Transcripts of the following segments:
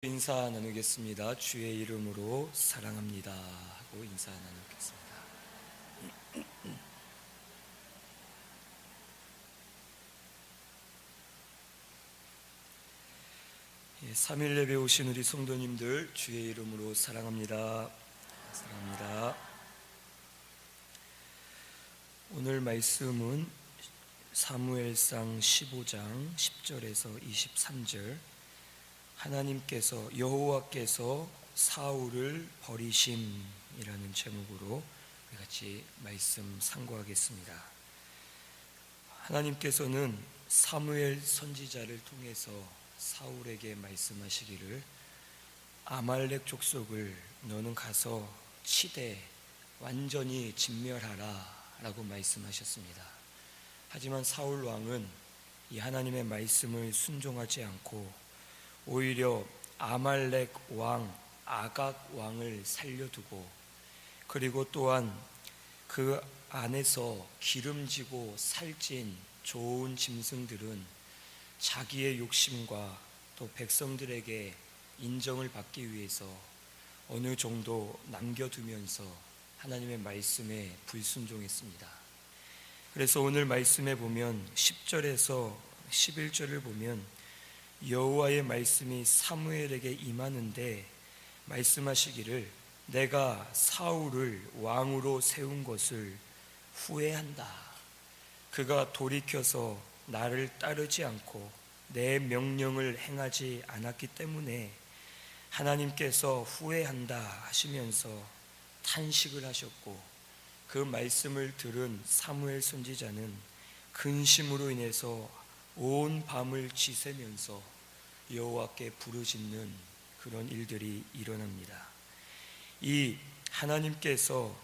인사 나누겠습니다. 주의 이름으로 사랑합니다 하고 인사 나누겠습니다. 삼일 예배 오신 우리 성도님들 주의 이름으로 사랑합니다. 사랑합니다. 오늘 말씀은 사무엘상 15장 10절에서 23절, 하나님께서 여호와께서 사울을 버리심이라는 제목으로 우리 같이 말씀 상고하겠습니다. 하나님께서는 사무엘 선지자를 통해서 사울에게 말씀하시기를 아말렉 족속을 너는 가서 치되 완전히 진멸하라 라고 말씀하셨습니다. 하지만 사울 왕은 이 하나님의 말씀을 순종하지 않고 오히려 아말렉 왕 아각 왕을 살려두고, 그리고 또한 그 안에서 기름지고 살찐 좋은 짐승들은 자기의 욕심과 또 백성들에게 인정을 받기 위해서 어느 정도 남겨두면서 하나님의 말씀에 불순종했습니다. 그래서 오늘 말씀에 보면 10절에서 11절을 보면 여호와의 말씀이 사무엘에게 임하는데 말씀하시기를 내가 사울을 왕으로 세운 것을 후회한다. 그가 돌이켜서 나를 따르지 않고 내 명령을 행하지 않았기 때문에 하나님께서 후회한다 하시면서 탄식을 하셨고, 그 말씀을 들은 사무엘 선지자는 근심으로 인해서 온 밤을 지새면서 여호와께 부르짖는 그런 일들이 일어납니다. 이 하나님께서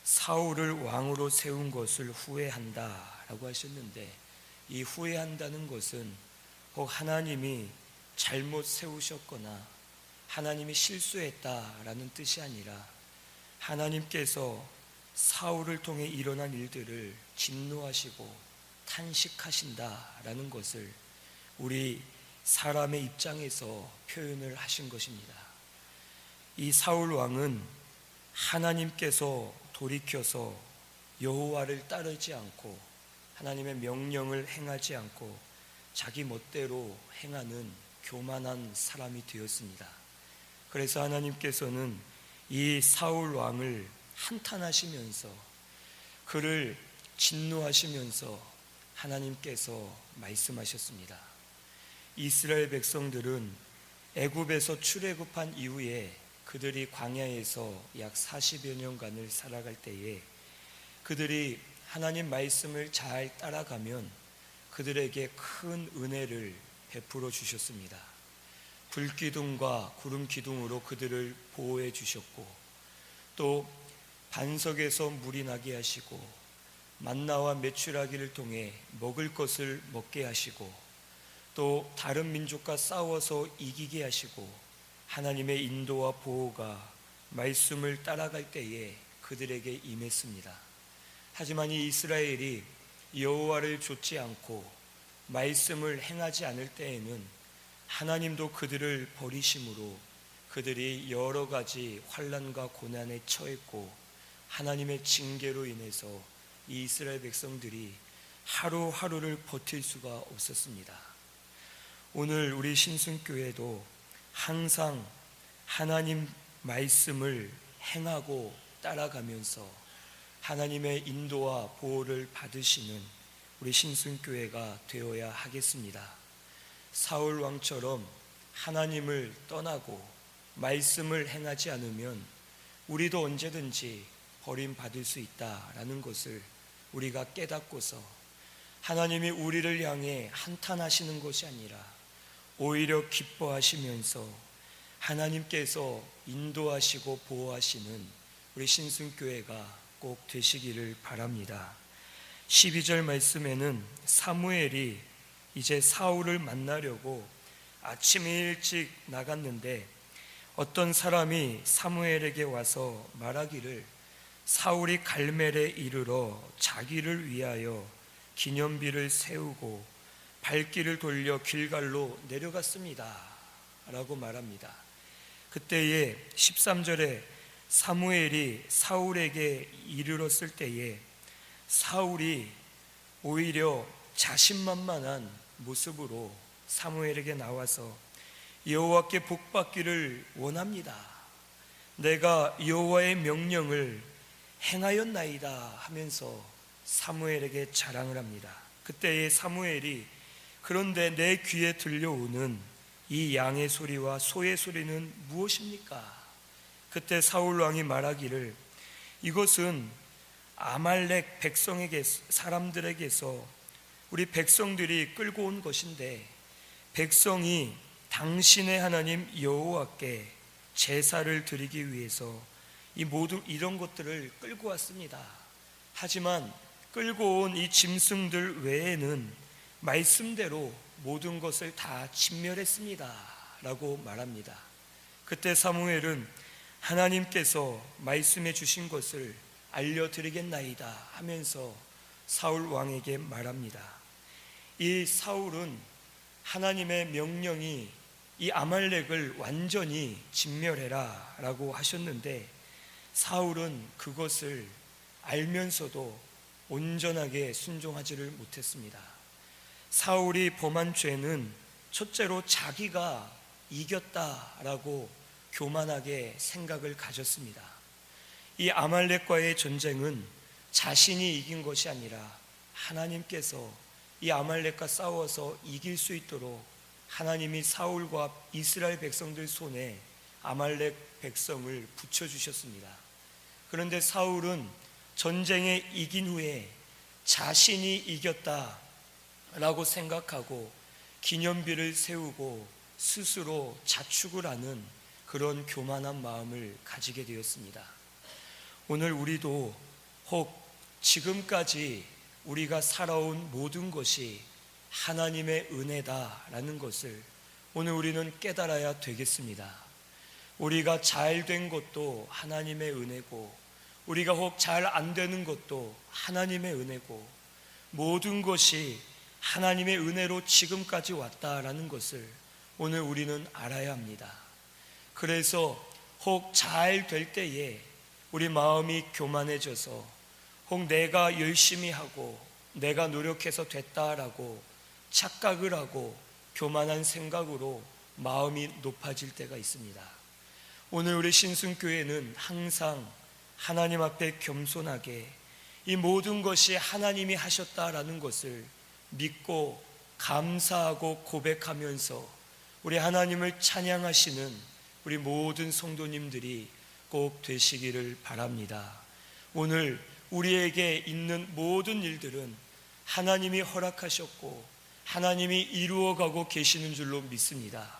사울을 왕으로 세운 것을 후회한다라고 하셨는데, 이 후회한다는 것은 혹 하나님이 잘못 세우셨거나 하나님이 실수했다라는 뜻이 아니라 하나님께서 사울을 통해 일어난 일들을 진노하시고 탄식하신다라는 것을 우리 사람의 입장에서 표현을 하신 것입니다. 이 사울 왕은 하나님께서 돌이켜서 여호와를 따르지 않고 하나님의 명령을 행하지 않고 자기 멋대로 행하는 교만한 사람이 되었습니다. 그래서 하나님께서는 이 사울 왕을 한탄하시면서 그를 진노하시면서 하나님께서 말씀하셨습니다. 이스라엘 백성들은 애굽에서 출애굽한 이후에 그들이 광야에서 약 40여 년간을 살아갈 때에 그들이 하나님 말씀을 잘 따라가면 그들에게 큰 은혜를 베풀어 주셨습니다. 불기둥과 구름기둥으로 그들을 보호해 주셨고, 또 반석에서 물이 나게 하시고 만나와 메추라기를 통해 먹을 것을 먹게 하시고, 또 다른 민족과 싸워서 이기게 하시고, 하나님의 인도와 보호가 말씀을 따라갈 때에 그들에게 임했습니다. 하지만 이 이스라엘이 여호와를 좇지 않고 말씀을 행하지 않을 때에는 하나님도 그들을 버리심으로 그들이 여러 가지 환난과 고난에 처했고, 하나님의 징계로 인해서 이 이스라엘 백성들이 하루하루를 버틸 수가 없었습니다. 오늘 우리 신순교회도 항상 하나님 말씀을 행하고 따라가면서 하나님의 인도와 보호를 받으시는 우리 신순교회가 되어야 하겠습니다. 사울 왕처럼 하나님을 떠나고 말씀을 행하지 않으면 우리도 언제든지 버림받을 수 있다라는 것을 우리가 깨닫고서 하나님이 우리를 향해 한탄하시는 것이 아니라 오히려 기뻐하시면서 하나님께서 인도하시고 보호하시는 우리 신순교회가 꼭 되시기를 바랍니다. 12절 말씀에는 사무엘이 이제 사울을 만나려고 아침에 일찍 나갔는데 어떤 사람이 사무엘에게 와서 말하기를 사울이 갈멜에 이르러 자기를 위하여 기념비를 세우고 발길을 돌려 길갈로 내려갔습니다 라고 말합니다. 그때에 13절에 사무엘이 사울에게 이르렀을 때에 사울이 오히려 자신만만한 모습으로 사무엘에게 나와서 여호와께 복받기를 원합니다. 내가 여호와의 명령을 행하였나이다 하면서 사무엘에게 자랑을 합니다. 그때에 사무엘이 그런데 내 귀에 들려오는 이 양의 소리와 소의 소리는 무엇입니까? 그때 사울 왕이 말하기를 이것은 아말렉 사람들에게서 우리 백성들이 끌고 온 것인데 백성이 당신의 하나님 여호와께 제사를 드리기 위해서 이 모든 이런 것들을 끌고 왔습니다. 하지만 끌고 온 이 짐승들 외에는 말씀대로 모든 것을 다 진멸했습니다 라고 말합니다. 그때 사무엘은 하나님께서 말씀해 주신 것을 알려드리겠나이다 하면서 사울 왕에게 말합니다. 이 사울은 하나님의 명령이 이 아말렉을 완전히 진멸해라 라고 하셨는데 사울은 그것을 알면서도 온전하게 순종하지를 못했습니다. 사울이 범한 죄는 첫째로 자기가 이겼다라고 교만하게 생각을 가졌습니다. 이 아말렉과의 전쟁은 자신이 이긴 것이 아니라 하나님께서 이 아말렉과 싸워서 이길 수 있도록 하나님이 사울과 이스라엘 백성들 손에 아말렉 백성을 붙여주셨습니다. 그런데 사울은 전쟁에 이긴 후에 자신이 이겼다라고 생각하고 기념비를 세우고 스스로 자축을 하는 그런 교만한 마음을 가지게 되었습니다. 오늘 우리도 혹 지금까지 우리가 살아온 모든 것이 하나님의 은혜다라는 것을 오늘 우리는 깨달아야 되겠습니다. 우리가 잘 된 것도 하나님의 은혜고 우리가 혹 잘 안 되는 것도 하나님의 은혜고 모든 것이 하나님의 은혜로 지금까지 왔다라는 것을 오늘 우리는 알아야 합니다. 그래서 혹 잘 될 때에 우리 마음이 교만해져서 혹 내가 열심히 하고 내가 노력해서 됐다라고 착각을 하고 교만한 생각으로 마음이 높아질 때가 있습니다. 오늘 우리 신순교회는 항상 하나님 앞에 겸손하게 이 모든 것이 하나님이 하셨다라는 것을 믿고 감사하고 고백하면서 우리 하나님을 찬양하시는 우리 모든 성도님들이 꼭 되시기를 바랍니다. 오늘 우리에게 있는 모든 일들은 하나님이 허락하셨고 하나님이 이루어가고 계시는 줄로 믿습니다.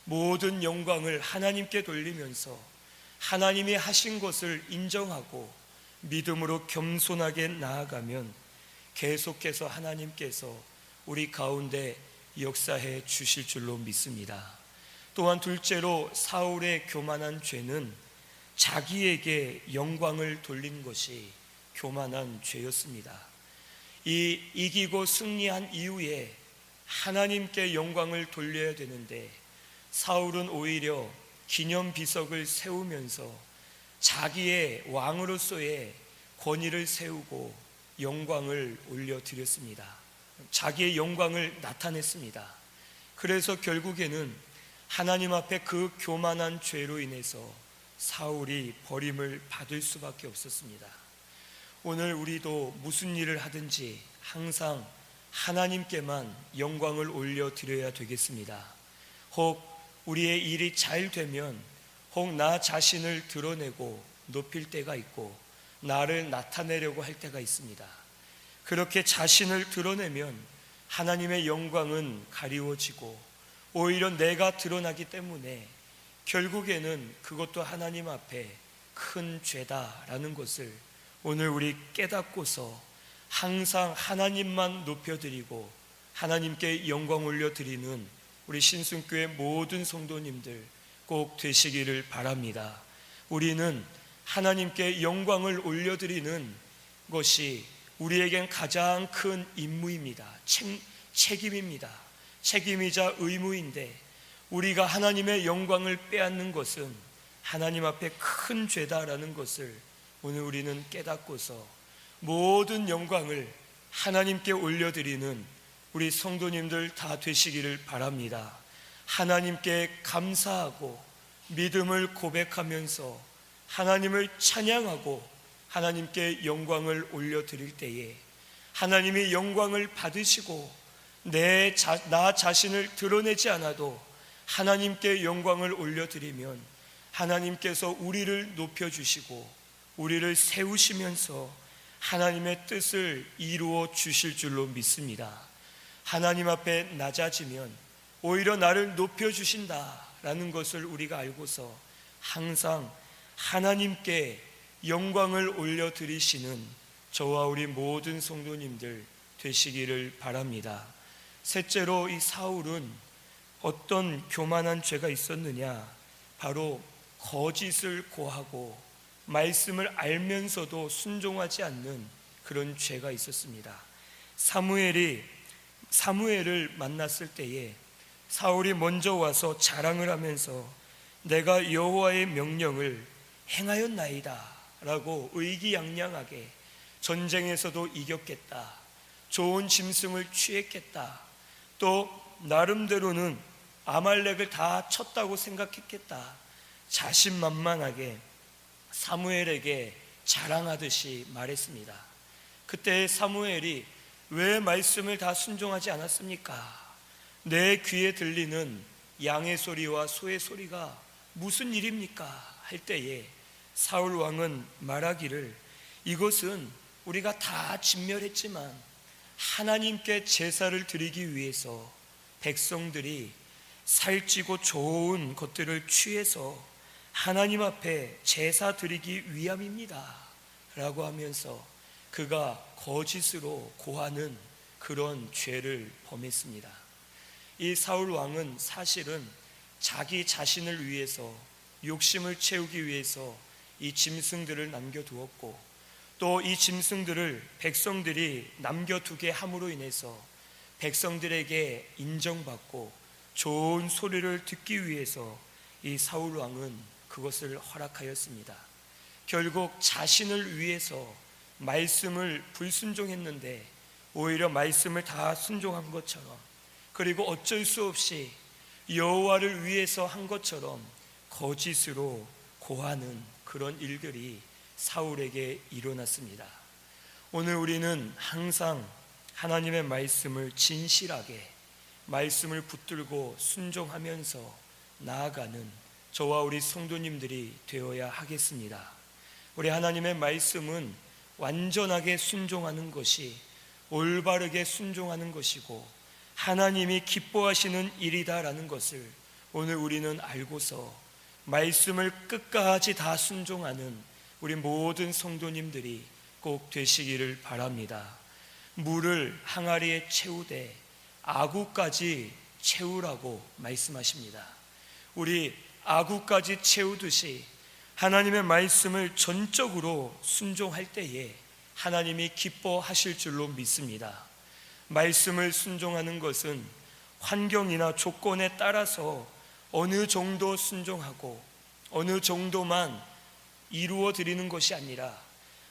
모든 영광을 하나님께 돌리면서 하나님이 하신 것을 인정하고 믿음으로 겸손하게 나아가면 계속해서 하나님께서 우리 가운데 역사해 주실 줄로 믿습니다. 또한 둘째로 사울의 교만한 죄는 자기에게 영광을 돌린 것이 교만한 죄였습니다. 이 이기고 승리한 이후에 하나님께 영광을 돌려야 되는데 사울은 오히려 기념비석을 세우면서 자기의 왕으로서의 권위를 세우고 영광을 올려드렸습니다. 자기의 영광을 나타냈습니다. 그래서 결국에는 하나님 앞에 그 교만한 죄로 인해서 사울이 버림을 받을 수밖에 없었습니다. 오늘 우리도 무슨 일을 하든지 항상 하나님께만 영광을 올려드려야 되겠습니다. 혹 우리의 일이 잘 되면 혹 나 자신을 드러내고 높일 때가 있고 나를 나타내려고 할 때가 있습니다. 그렇게 자신을 드러내면 하나님의 영광은 가리워지고 오히려 내가 드러나기 때문에 결국에는 그것도 하나님 앞에 큰 죄다라는 것을 오늘 우리 깨닫고서 항상 하나님만 높여드리고 하나님께 영광 올려드리는 우리 신순교회 모든 성도님들 꼭 되시기를 바랍니다. 우리는 하나님께 영광을 올려드리는 것이 우리에겐 가장 큰 임무입니다. 책임입니다. 책임이자 의무인데 우리가 하나님의 영광을 빼앗는 것은 하나님 앞에 큰 죄다라는 것을 오늘 우리는 깨닫고서 모든 영광을 하나님께 올려드리는 우리 성도님들 다 되시기를 바랍니다. 하나님께 감사하고 믿음을 고백하면서 하나님을 찬양하고 하나님께 영광을 올려드릴 때에 하나님이 영광을 받으시고 나 자신을 드러내지 않아도 하나님께 영광을 올려드리면 하나님께서 우리를 높여주시고 우리를 세우시면서 하나님의 뜻을 이루어 주실 줄로 믿습니다. 하나님 앞에 낮아지면 오히려 나를 높여주신다라는 것을 우리가 알고서 항상 하나님께 영광을 올려드리시는 저와 우리 모든 성도님들 되시기를 바랍니다. 셋째로, 이 사울은 어떤 교만한 죄가 있었느냐? 바로 거짓을 고하고 말씀을 알면서도 순종하지 않는 그런 죄가 있었습니다. 사무엘을 만났을 때에 사울이 먼저 와서 자랑을 하면서 내가 여호와의 명령을 행하였나이다 라고 의기양양하게 전쟁에서도 이겼겠다, 좋은 짐승을 취했겠다, 또 나름대로는 아말렉을 다 쳤다고 생각했겠다, 자신만만하게 사무엘에게 자랑하듯이 말했습니다. 그때 사무엘이 왜 말씀을 다 순종하지 않았습니까? 내 귀에 들리는 양의 소리와 소의 소리가 무슨 일입니까? 할 때에 사울 왕은 말하기를 이것은 우리가 다 진멸했지만 하나님께 제사를 드리기 위해서 백성들이 살찌고 좋은 것들을 취해서 하나님 앞에 제사 드리기 위함입니다 라고 하면서 그가 거짓으로 고하는 그런 죄를 범했습니다. 이 사울 왕은 사실은 자기 자신을 위해서, 욕심을 채우기 위해서 이 짐승들을 남겨두었고 또 이 짐승들을 백성들이 남겨두게 함으로 인해서 백성들에게 인정받고 좋은 소리를 듣기 위해서 이 사울 왕은 그것을 허락하였습니다. 결국 자신을 위해서 말씀을 불순종했는데 오히려 말씀을 다 순종한 것처럼, 그리고 어쩔 수 없이 여호와를 위해서 한 것처럼 거짓으로 고하는 그런 일들이 사울에게 일어났습니다. 오늘 우리는 항상 하나님의 말씀을 진실하게 말씀을 붙들고 순종하면서 나아가는 저와 우리 성도님들이 되어야 하겠습니다. 우리 하나님의 말씀은 완전하게 순종하는 것이 올바르게 순종하는 것이고 하나님이 기뻐하시는 일이다라는 것을 오늘 우리는 알고서 말씀을 끝까지 다 순종하는 우리 모든 성도님들이 꼭 되시기를 바랍니다. 물을 항아리에 채우되 아구까지 채우라고 말씀하십니다. 우리 아구까지 채우듯이 하나님의 말씀을 전적으로 순종할 때에 하나님이 기뻐하실 줄로 믿습니다. 말씀을 순종하는 것은 환경이나 조건에 따라서 어느 정도 순종하고 어느 정도만 이루어 드리는 것이 아니라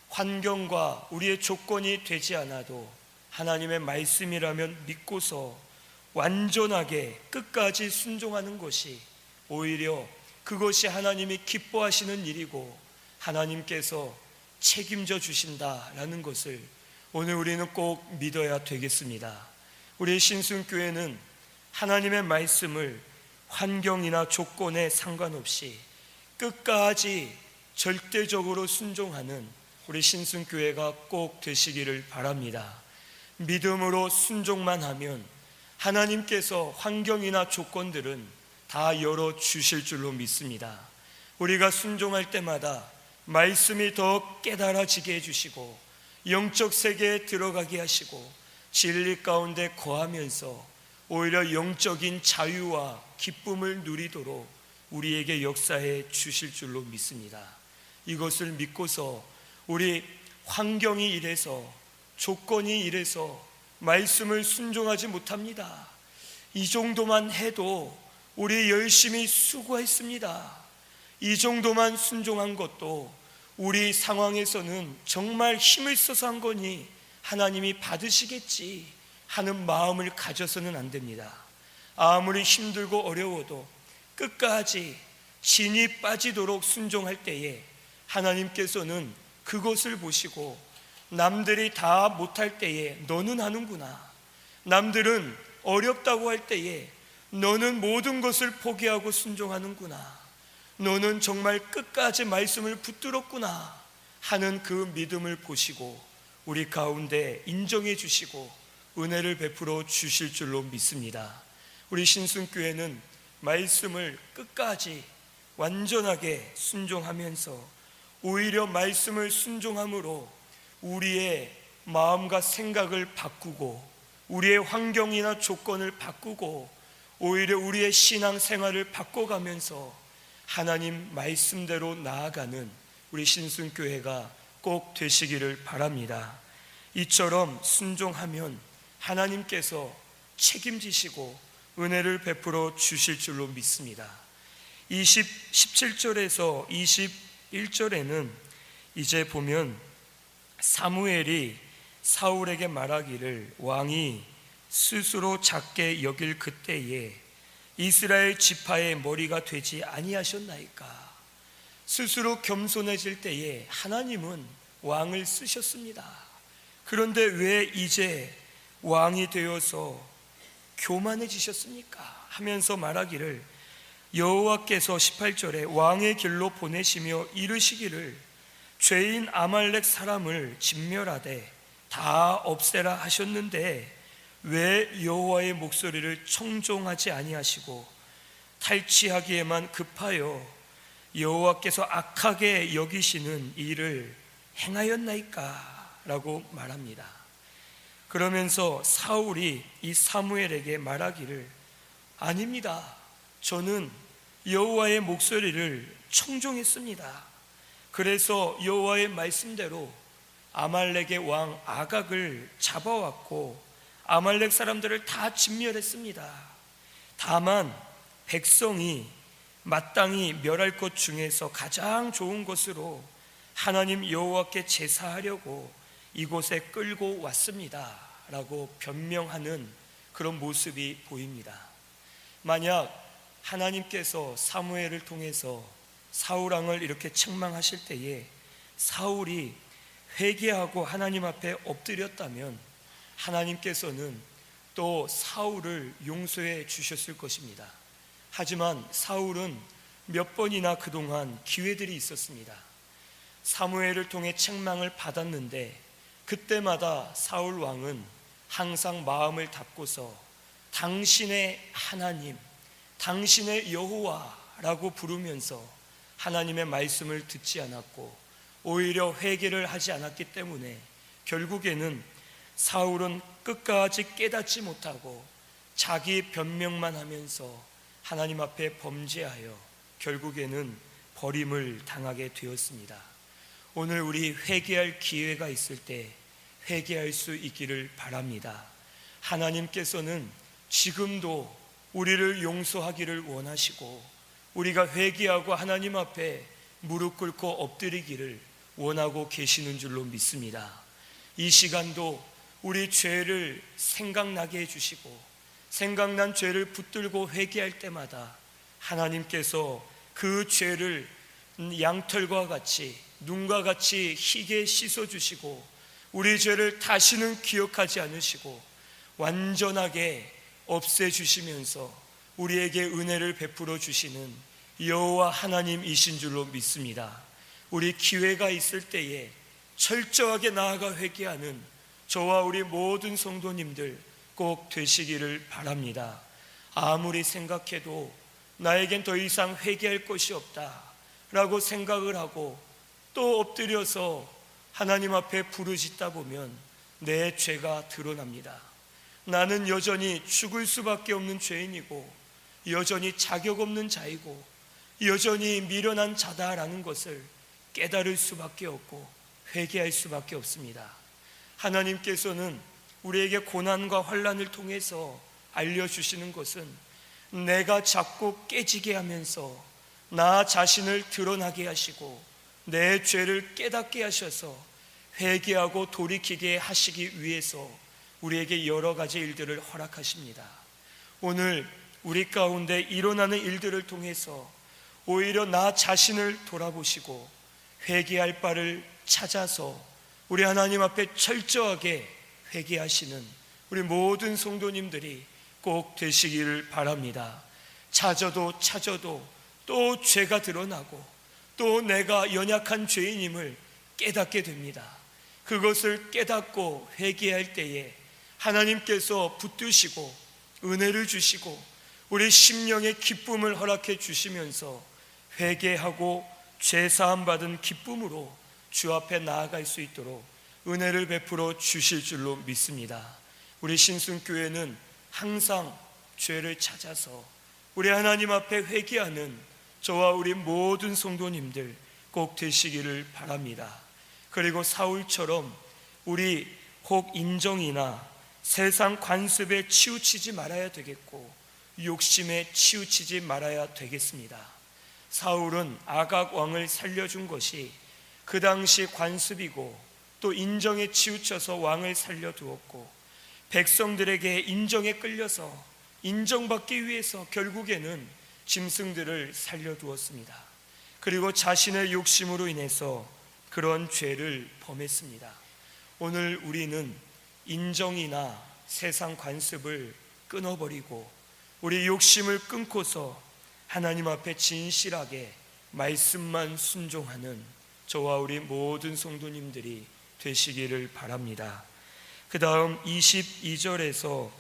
환경과 우리의 조건이 되지 않아도 하나님의 말씀이라면 믿고서 완전하게 끝까지 순종하는 것이 오히려 그것이 하나님이 기뻐하시는 일이고 하나님께서 책임져 주신다라는 것을 오늘 우리는 꼭 믿어야 되겠습니다. 우리 신순교회는 하나님의 말씀을 환경이나 조건에 상관없이 끝까지 절대적으로 순종하는 우리 신순교회가 꼭 되시기를 바랍니다. 믿음으로 순종만 하면 하나님께서 환경이나 조건들은 다 열어주실 줄로 믿습니다. 우리가 순종할 때마다 말씀이 더 깨달아지게 해주시고 영적 세계에 들어가게 하시고 진리 가운데 거하면서 오히려 영적인 자유와 기쁨을 누리도록 우리에게 역사해 주실 줄로 믿습니다. 이것을 믿고서 우리 환경이 이래서 조건이 이래서 말씀을 순종하지 못합니다. 이 정도만 해도 우리 열심히 수고했습니다. 이 정도만 순종한 것도 우리 상황에서는 정말 힘을 써서 한 거니 하나님이 받으시겠지 하는 마음을 가져서는 안 됩니다. 아무리 힘들고 어려워도 끝까지 진이 빠지도록 순종할 때에 하나님께서는 그것을 보시고 남들이 다 못할 때에 너는 하는구나, 남들은 어렵다고 할 때에 너는 모든 것을 포기하고 순종하는구나, 너는 정말 끝까지 말씀을 붙들었구나 하는 그 믿음을 보시고 우리 가운데 인정해 주시고 은혜를 베풀어 주실 줄로 믿습니다. 우리 신순교회는 말씀을 끝까지 완전하게 순종하면서 오히려 말씀을 순종함으로 우리의 마음과 생각을 바꾸고 우리의 환경이나 조건을 바꾸고 오히려 우리의 신앙생활을 바꿔가면서 하나님 말씀대로 나아가는 우리 신순교회가 꼭 되시기를 바랍니다. 이처럼 순종하면 하나님께서 책임지시고 은혜를 베풀어 주실 줄로 믿습니다. 17절에서 21절에는 이제 보면 사무엘이 사울에게 말하기를 왕이 스스로 작게 여길 그때에 이스라엘 지파의 머리가 되지 아니하셨나이까. 스스로 겸손해질 때에 하나님은 왕을 쓰셨습니다. 그런데 왜 이제 왕이 되어서 교만해지셨습니까? 하면서 말하기를 여호와께서 18절에 왕의 길로 보내시며 이르시기를 죄인 아말렉 사람을 진멸하되 다 없애라 하셨는데 왜 여호와의 목소리를 청종하지 아니하시고 탈취하기에만 급하여 여호와께서 악하게 여기시는 일을 행하였나이까? 라고 말합니다. 그러면서 사울이 이 사무엘에게 말하기를 아닙니다. 저는 여호와의 목소리를 청종했습니다. 그래서 여호와의 말씀대로 아말렉의 왕 아각을 잡아왔고 아말렉 사람들을 다 진멸했습니다. 다만 백성이 마땅히 멸할 것 중에서 가장 좋은 것으로 하나님 여호와께 제사하려고 이곳에 끌고 왔습니다 라고 변명하는 그런 모습이 보입니다. 만약 하나님께서 사무엘을 통해서 사울왕을 이렇게 책망하실 때에 사울이 회개하고 하나님 앞에 엎드렸다면 하나님께서는 또 사울을 용서해 주셨을 것입니다. 하지만 사울은 몇 번이나 그동안 기회들이 있었습니다. 사무엘을 통해 책망을 받았는데 그때마다 사울 왕은 항상 마음을 닫고서 당신의 하나님, 당신의 여호와라고 부르면서 하나님의 말씀을 듣지 않았고 오히려 회개를 하지 않았기 때문에 결국에는 사울은 끝까지 깨닫지 못하고 자기 변명만 하면서 하나님 앞에 범죄하여 결국에는 버림을 당하게 되었습니다. 오늘 우리 회개할 기회가 있을 때 회개할 수 있기를 바랍니다. 하나님께서는 지금도 우리를 용서하기를 원하시고 우리가 회개하고 하나님 앞에 무릎 꿇고 엎드리기를 원하고 계시는 줄로 믿습니다. 이 시간도 우리 죄를 생각나게 해주시고 생각난 죄를 붙들고 회개할 때마다 하나님께서 그 죄를 양털과 같이 눈과 같이 희게 씻어주시고 우리 죄를 다시는 기억하지 않으시고 완전하게 없애주시면서 우리에게 은혜를 베풀어 주시는 여호와 하나님이신 줄로 믿습니다. 우리 기회가 있을 때에 철저하게 나아가 회개하는 저와 우리 모든 성도님들 꼭 되시기를 바랍니다. 아무리 생각해도 나에겐 더 이상 회개할 것이 없다 라고 생각을 하고 또 엎드려서 하나님 앞에 부르짖다 보면 내 죄가 드러납니다. 나는 여전히 죽을 수밖에 없는 죄인이고 여전히 자격 없는 자이고 여전히 미련한 자다라는 것을 깨달을 수밖에 없고 회개할 수밖에 없습니다. 하나님께서는 우리에게 고난과 환난을 통해서 알려주시는 것은 내가 자꾸 깨지게 하면서 나 자신을 드러나게 하시고 내 죄를 깨닫게 하셔서 회개하고 돌이키게 하시기 위해서 우리에게 여러 가지 일들을 허락하십니다. 오늘 우리 가운데 일어나는 일들을 통해서 오히려 나 자신을 돌아보시고 회개할 바를 찾아서 우리 하나님 앞에 철저하게 회개하시는 우리 모든 성도님들이 꼭 되시기를 바랍니다. 찾아도 또 죄가 드러나고 또 내가 연약한 죄인임을 깨닫게 됩니다. 그것을 깨닫고 회개할 때에 하나님께서 붙드시고 은혜를 주시고 우리 심령의 기쁨을 허락해 주시면서 회개하고 죄사함 받은 기쁨으로 주 앞에 나아갈 수 있도록 은혜를 베풀어 주실 줄로 믿습니다. 우리 신순교회는 항상 죄를 찾아서 우리 하나님 앞에 회개하는 저와 우리 모든 성도님들 꼭 되시기를 바랍니다. 그리고 사울처럼 우리 혹 인정이나 세상 관습에 치우치지 말아야 되겠고 욕심에 치우치지 말아야 되겠습니다. 사울은 아각 왕을 살려준 것이 그 당시 관습이고 또 인정에 치우쳐서 왕을 살려두었고 백성들에게 인정에 끌려서 인정받기 위해서 결국에는 짐승들을 살려두었습니다. 그리고 자신의 욕심으로 인해서 그런 죄를 범했습니다. 오늘 우리는 인정이나 세상 관습을 끊어버리고 우리 욕심을 끊고서 하나님 앞에 진실하게 말씀만 순종하는 저와 우리 모든 성도님들이 되시기를 바랍니다. 그 다음 22절에서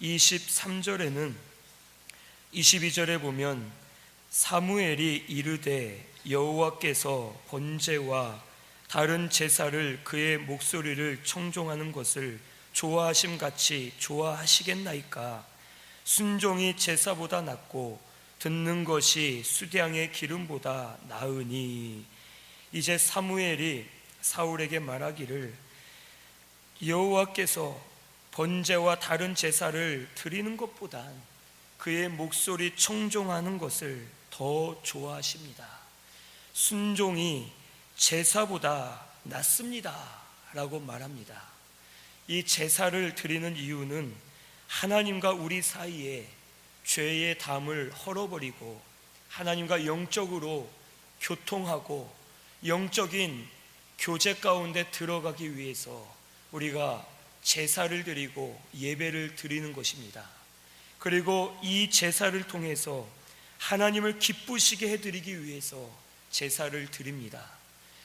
23절에는 22절에 보면 사무엘이 이르되 여호와께서 번제와 다른 제사를 그의 목소리를 청종하는 것을 좋아하심같이 좋아하시겠나이까. 순종이 제사보다 낫고 듣는 것이 수량의 기름보다 나으니. 이제 사무엘이 사울에게 말하기를 여호와께서 번제와 다른 제사를 드리는 것보단 그의 목소리 청종하는 것을 더 좋아하십니다. 순종이 제사보다 낫습니다 라고 말합니다. 이 제사를 드리는 이유는 하나님과 우리 사이에 죄의 담을 헐어버리고 하나님과 영적으로 교통하고 영적인 교제 가운데 들어가기 위해서 우리가 제사를 드리고 예배를 드리는 것입니다. 그리고 이 제사를 통해서 하나님을 기쁘시게 해드리기 위해서 제사를 드립니다.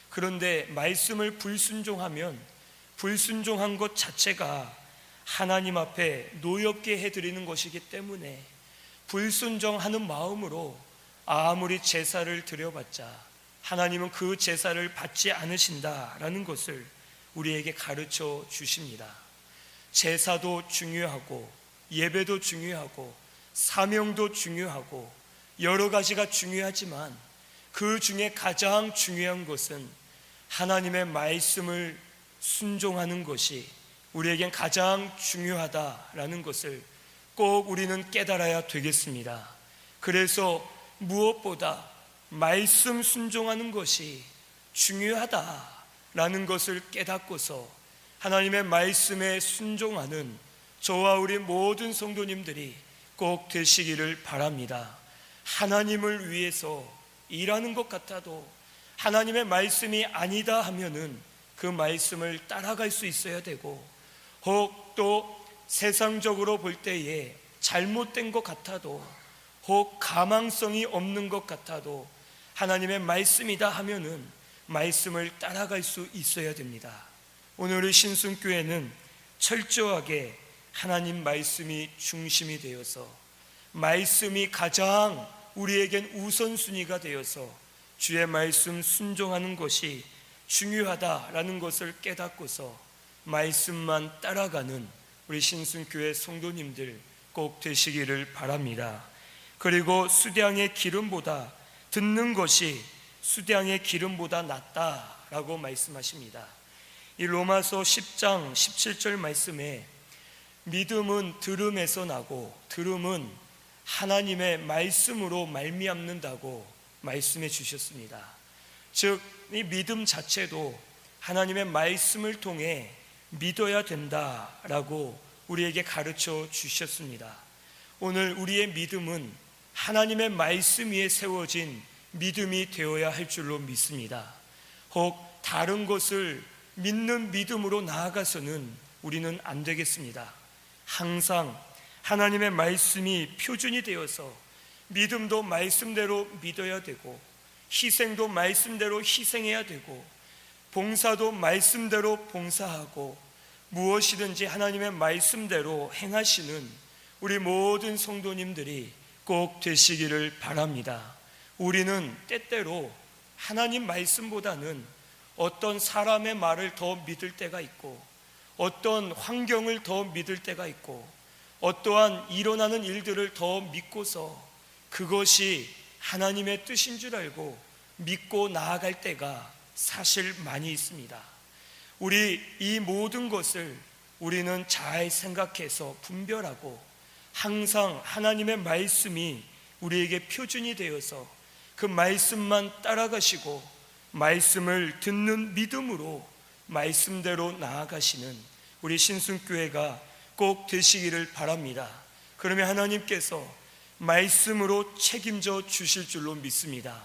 그런데 말씀을 불순종하면 불순종한 것 자체가 하나님 앞에 노엽게 해드리는 것이기 때문에 불순종하는 마음으로 아무리 제사를 드려봤자 하나님은 그 제사를 받지 않으신다라는 것을 우리에게 가르쳐 주십니다. 제사도 중요하고 예배도 중요하고 사명도 중요하고 여러 가지가 중요하지만 그 중에 가장 중요한 것은 하나님의 말씀을 순종하는 것이 우리에겐 가장 중요하다라는 것을 꼭 우리는 깨달아야 되겠습니다. 그래서 무엇보다 말씀 순종하는 것이 중요하다라는 것을 깨닫고서 하나님의 말씀에 순종하는 저와 우리 모든 성도님들이 꼭 되시기를 바랍니다. 하나님을 위해서 일하는 것 같아도 하나님의 말씀이 아니다 하면은 그 말씀을 따라갈 수 있어야 되고, 혹 또 세상적으로 볼 때에 잘못된 것 같아도, 혹 가망성이 없는 것 같아도 하나님의 말씀이다 하면은 말씀을 따라갈 수 있어야 됩니다. 오늘의 신순교회는 철저하게 하나님 말씀이 중심이 되어서 말씀이 가장 우리에겐 우선순위가 되어서 주의 말씀 순종하는 것이 중요하다라는 것을 깨닫고서 말씀만 따라가는 우리 신순교회 성도님들 꼭 되시기를 바랍니다. 그리고 수량의 기름보다 듣는 것이 수량의 기름보다 낫다라고 말씀하십니다. 이 로마서 10장 17절 말씀에 믿음은 들음에서 나고 들음은 하나님의 말씀으로 말미암는다고 말씀해 주셨습니다. 즉, 이 믿음 자체도 하나님의 말씀을 통해 믿어야 된다라고 우리에게 가르쳐 주셨습니다. 오늘 우리의 믿음은 하나님의 말씀 위에 세워진 믿음이 되어야 할 줄로 믿습니다. 혹 다른 것을 믿는 믿음으로 나아가서는 우리는 안 되겠습니다. 항상 하나님의 말씀이 표준이 되어서 믿음도 말씀대로 믿어야 되고, 희생도 말씀대로 희생해야 되고, 봉사도 말씀대로 봉사하고, 무엇이든지 하나님의 말씀대로 행하시는 우리 모든 성도님들이 꼭 되시기를 바랍니다. 우리는 때때로 하나님 말씀보다는 어떤 사람의 말을 더 믿을 때가 있고, 어떤 환경을 더 믿을 때가 있고, 어떠한 일어나는 일들을 더 믿고서 그것이 하나님의 뜻인 줄 알고 믿고 나아갈 때가 사실 많이 있습니다. 우리 이 모든 것을 우리는 잘 생각해서 분별하고, 항상 하나님의 말씀이 우리에게 표준이 되어서 그 말씀만 따라가시고, 말씀을 듣는 믿음으로 말씀대로 나아가시는 우리 신순교회가 꼭 되시기를 바랍니다. 그러면 하나님께서 말씀으로 책임져 주실 줄로 믿습니다.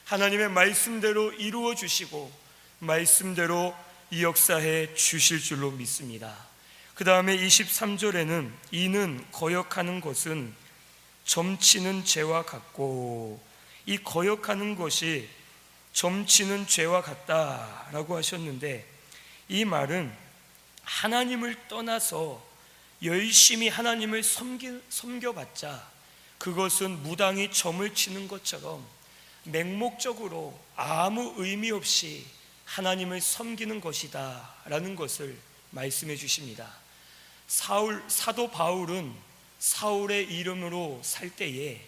하나님의 말씀대로 이루어 주시고 말씀대로 역사해 주실 줄로 믿습니다. 그 다음에 23절에는 이는 거역하는 것은 점치는 죄와 같고, 이 거역하는 것이 점치는 죄와 같다라고 하셨는데, 이 말은 하나님을 떠나서 열심히 하나님을 섬겨봤자 그것은 무당이 점을 치는 것처럼 맹목적으로 아무 의미 없이 하나님을 섬기는 것이다 라는 것을 말씀해 주십니다. 사도 바울은 사울의 이름으로 살 때에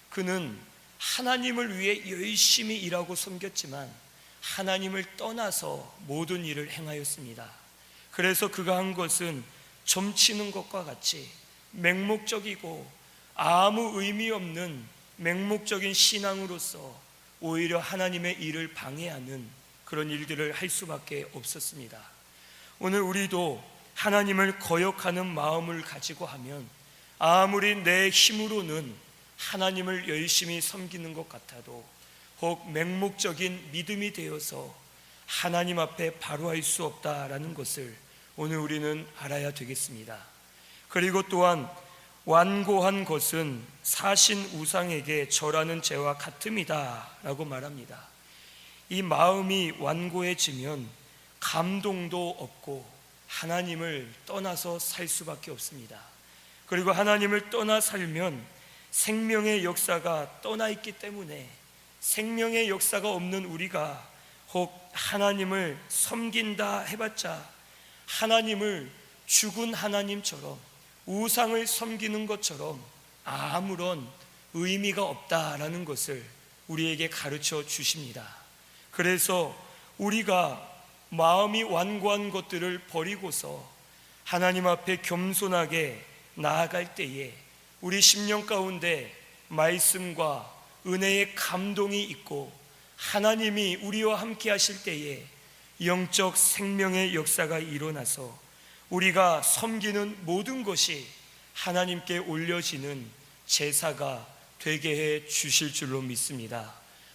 그는 하나님을 위해 열심히 일하고 섬겼지만 하나님을 떠나서 모든 일을 행하였습니다. 그래서 그가 한 것은 점치는 것과 같이 맹목적이고 아무 의미 없는 맹목적인 신앙으로서 오히려 하나님의 일을 방해하는 그런 일들을 할 수밖에 없었습니다. 오늘 우리도 하나님을 거역하는 마음을 가지고 하면 아무리 내 힘으로는 하나님을 열심히 섬기는 것 같아도 혹 맹목적인 믿음이 되어서 하나님 앞에 바로할 수 없다라는 것을 오늘 우리는 알아야 되겠습니다. 그리고 또한 완고한 것은 사신 우상에게 절하는 죄와 같음이다 라고 말합니다. 이 마음이 완고해지면 감동도 없고 하나님을 떠나서 살 수밖에 없습니다. 그리고 하나님을 떠나 살면 생명의 역사가 떠나 있기 때문에 생명의 역사가 없는 우리가 혹 하나님을 섬긴다 해봤자 하나님을 죽은 하나님처럼 우상을 섬기는 것처럼 아무런 의미가 없다라는 것을 우리에게 가르쳐 주십니다. 그래서 우리가 마음이 완고한 것들을 버리고서 하나님 앞에 겸손하게 나아갈 때에 우리 심령 가운데 말씀과 은혜의 감동이 있고 하나님이 우리와 함께 하실 때에 영적 생명의 역사가 일어나서 우리가 섬기는 모든 것이 하나님께 올려지는 제사가 되게 해 주실 줄로 믿습니다.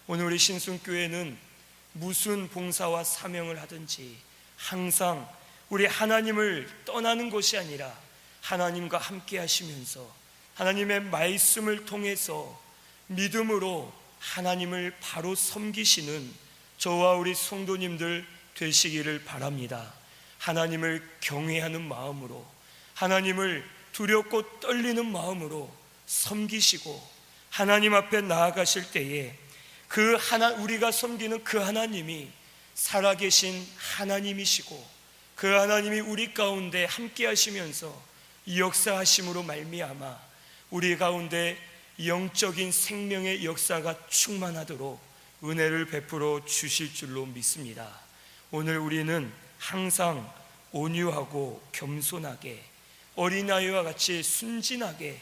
오늘 우리 신순교회는 무슨 봉사와 사명을 하든지 항상 우리 하나님을 떠나는 것이 아니라 하나님과 함께 하시면서 하나님의 말씀을 통해서 믿음으로 하나님을 바로 섬기시는 저와 우리 성도님들 되시기를 바랍니다. 하나님을 경외하는 마음으로, 하나님을 두렵고 떨리는 마음으로 섬기시고 하나님 앞에 나아가실 때에 우리가 섬기는 그 하나님이 살아계신 하나님이시고 그 하나님이 우리 가운데 함께 하시면서 역사하심으로 말미암아 우리 가운데 영적인 생명의 역사가 충만하도록 은혜를 베풀어 주실 줄로 믿습니다. 오늘 우리는 항상 온유하고 겸손하게 어린아이와 같이 순진하게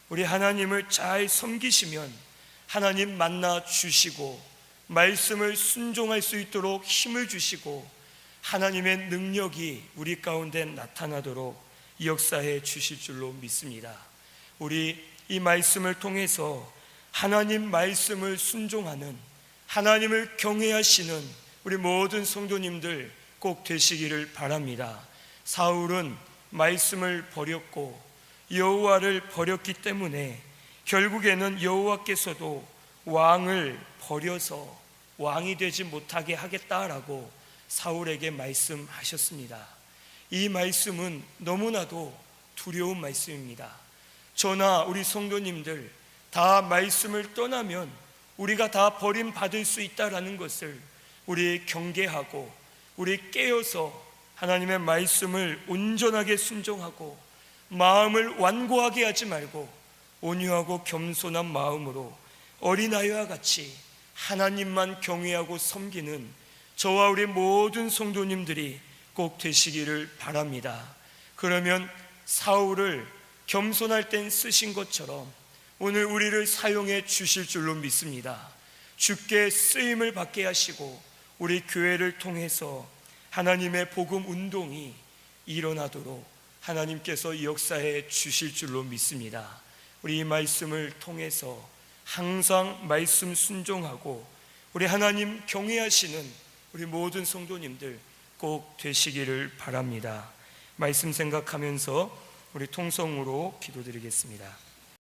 우리 하나님을 잘 섬기시면 하나님 만나 주시고 말씀을 순종할 수 있도록 힘을 주시고 하나님의 능력이 우리 가운데 나타나도록 역사해 주실 줄로 믿습니다. 우리 이 말씀을 통해서 하나님 말씀을 순종하는, 하나님을 경외하시는 우리 모든 성도님들 꼭 되시기를 바랍니다. 사울은 말씀을 버렸고 여호와를 버렸기 때문에 결국에는 여호와께서도 왕을 버려서 왕이 되지 못하게 하겠다라고 사울에게 말씀하셨습니다. 이 말씀은 너무나도 두려운 말씀입니다. 저나 우리 성도님들 다 말씀을 떠나면 우리가 다 버림받을 수 있다라는 것을 우리 경계하고 우리 깨어서 하나님의 말씀을 온전하게 순종하고 마음을 완고하게 하지 말고 온유하고 겸손한 마음으로 어린아이와 같이 하나님만 경외하고 섬기는 저와 우리 모든 성도님들이 꼭 되시기를 바랍니다. 그러면 사울을 겸손할 땐 쓰신 것처럼 오늘 우리를 사용해 주실 줄로 믿습니다. 주께 쓰임을 받게 하시고 우리 교회를 통해서 하나님의 복음 운동이 일어나도록 하나님께서 역사해 주실 줄로 믿습니다. 우리 이 말씀을 통해서 항상 말씀 순종하고 우리 하나님 경외하시는 우리 모든 성도님들 꼭 되시기를 바랍니다. 말씀 생각하면서 우리 통성으로 기도드리겠습니다.